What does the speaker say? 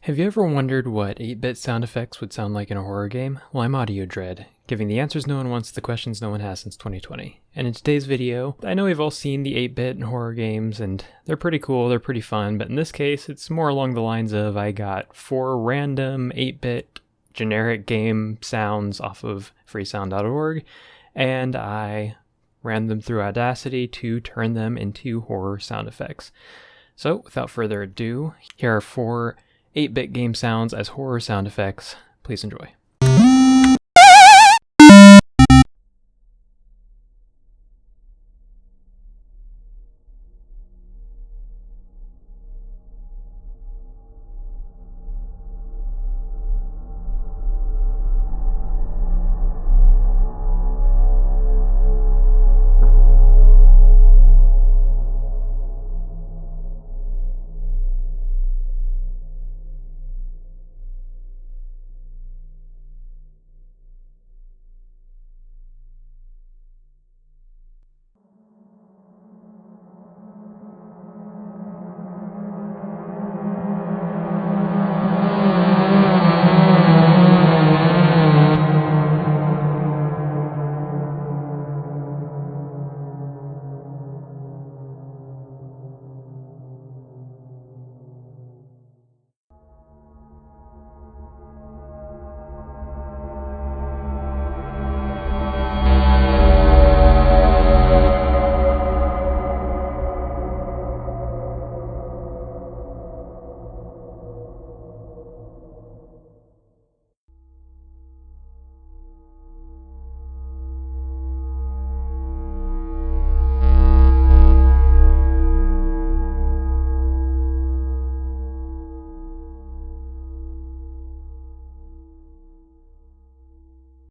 Have you ever wondered what 8-bit sound effects would sound like in a horror game? Well, I'm Audio Dread, giving the answers no one wants, the questions no one has since 2020. And in today's video, I know we've all seen the 8-bit in horror games, and they're pretty cool, they're pretty fun, but in this case, it's more along the lines of I got 4 random 8-bit generic game sounds off of freesound.org, and I ran them through Audacity to turn them into horror sound effects. So, without further ado, here are 4 8-bit game sounds as horror sound effects. Please enjoy.